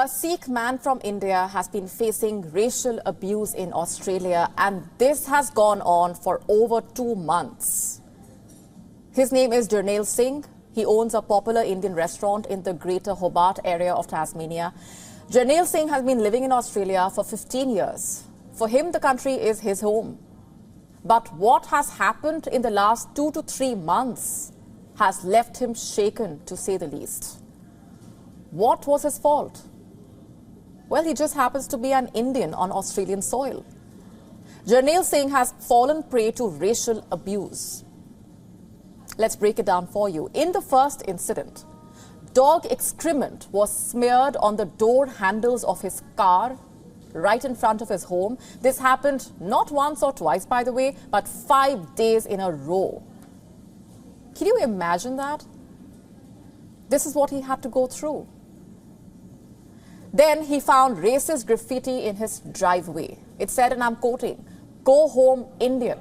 A Sikh man from India has been facing racial abuse in Australia, and this has gone on for over 2 months. His name is Jarnail Singh. He owns a popular Indian restaurant in the Greater Hobart area of Tasmania. Jarnail Singh has been living in Australia for 15 years. For him, the country is his home. But what has happened in the last 2 to 3 months has left him shaken, to say the least. What was his fault? Well, he just happens to be an Indian on Australian soil. Jarnail Singh has fallen prey to racial abuse. Let's break it down for you. In the first incident, dog excrement was smeared on the door handles of his car right in front of his home. This happened not once or twice, by the way, but 5 days in a row. Can you imagine that? This is what he had to go through. Then he found racist graffiti in his driveway. It said, and I'm quoting, "Go home, Indian."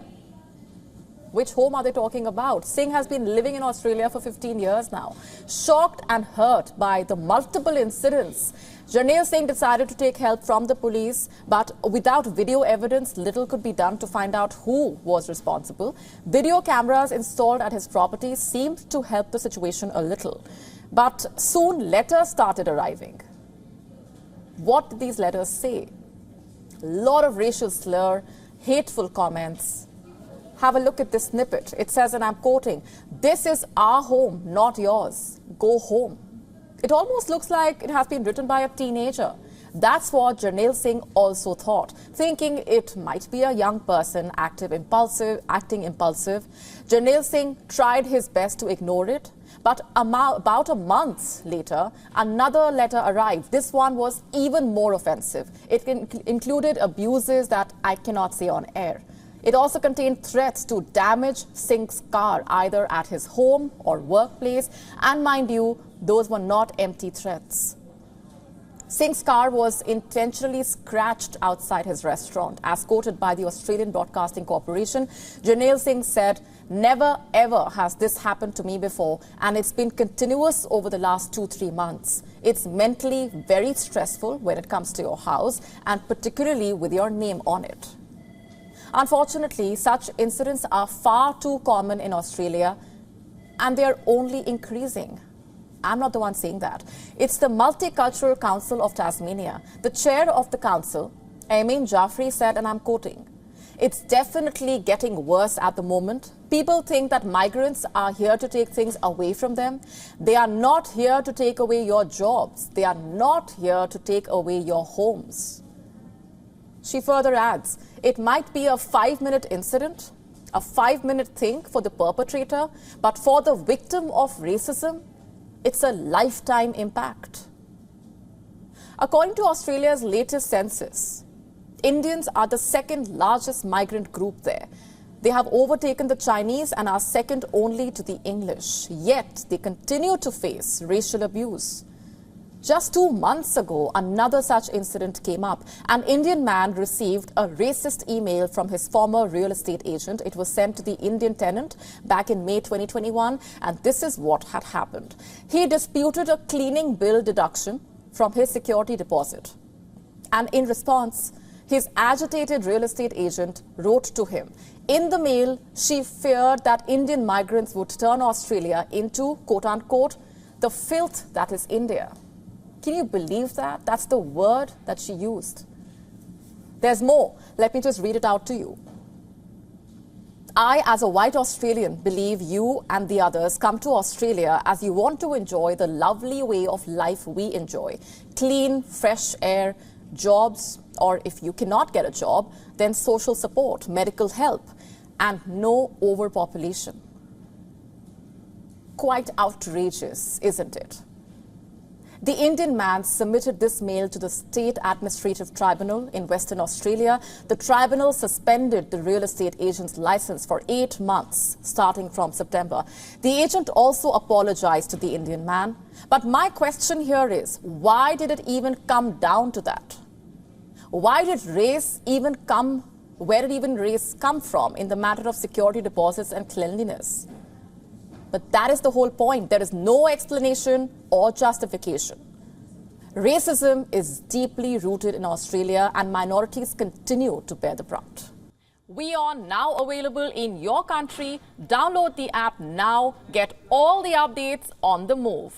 Which home are they talking about? Singh has been living in Australia for 15 years now. Shocked and hurt by the multiple incidents, Jarnail Singh decided to take help from the police, but without video evidence, little could be done to find out who was responsible. Video cameras installed at his property seemed to help the situation a little. But soon letters started arriving. What did these letters say? A lot of racial slur, hateful comments. Have a look at this snippet. It says, and I'm quoting, "This is our home, not yours. Go home." It almost looks like it has been written by a teenager. That's what Jarnail Singh also thought, thinking it might be a young person acting impulsive. Jarnail Singh tried his best to ignore it, but about a month later, another letter arrived. This one was even more offensive. It included abuses that I cannot say on air. It also contained threats to damage Singh's car, either at his home or workplace. And mind you, those were not empty threats. Singh's car was intentionally scratched outside his restaurant. As quoted by the Australian Broadcasting Corporation, Jarnail Singh said, "Never ever has this happened to me before, and it's been continuous over the last 2-3 months. It's mentally very stressful when it comes to your house, and particularly with your name on it." Unfortunately, such incidents are far too common in Australia, and they are only increasing. I'm not the one saying that. It's the Multicultural Council of Tasmania. The chair of the council, Amin Jaffrey, said, and I'm quoting, "It's definitely getting worse at the moment. People think that migrants are here to take things away from them. They are not here to take away your jobs. They are not here to take away your homes." She further adds, "It might be a 5-minute incident, a 5-minute thing for the perpetrator, but for the victim of racism, it's a lifetime impact." According to Australia's latest census, Indians are the second largest migrant group there. They have overtaken the Chinese and are second only to the English. Yet they continue to face racial abuse. Just 2 months ago, another such incident came up. An Indian man received a racist email from his former real estate agent. It was sent to the Indian tenant back in May 2021, and this is what had happened. He disputed a cleaning bill deduction from his security deposit. And in response, his agitated real estate agent wrote to him. In the mail, she feared that Indian migrants would turn Australia into, quote-unquote, the filth that is India. Can you believe that? That's the word that she used. There's more. Let me just read it out to you. "I, as a white Australian, believe you and the others come to Australia as you want to enjoy the lovely way of life we enjoy. Clean, fresh air, jobs, or if you cannot get a job, then social support, medical help, and no overpopulation." Quite outrageous, isn't it? The Indian man submitted this mail to the State Administrative Tribunal in Western Australia. The tribunal suspended the real estate agent's license for 8 months, starting from September. The agent also apologized to the Indian man. But my question here is, why did it even come down to that? Why did race even come? Where did even race come from in the matter of security deposits and cleanliness? But that is the whole point. There is no explanation or justification. Racism is deeply rooted in Australia and minorities continue to bear the brunt. WION now available in your country. Download the app now. Get all the updates on the move.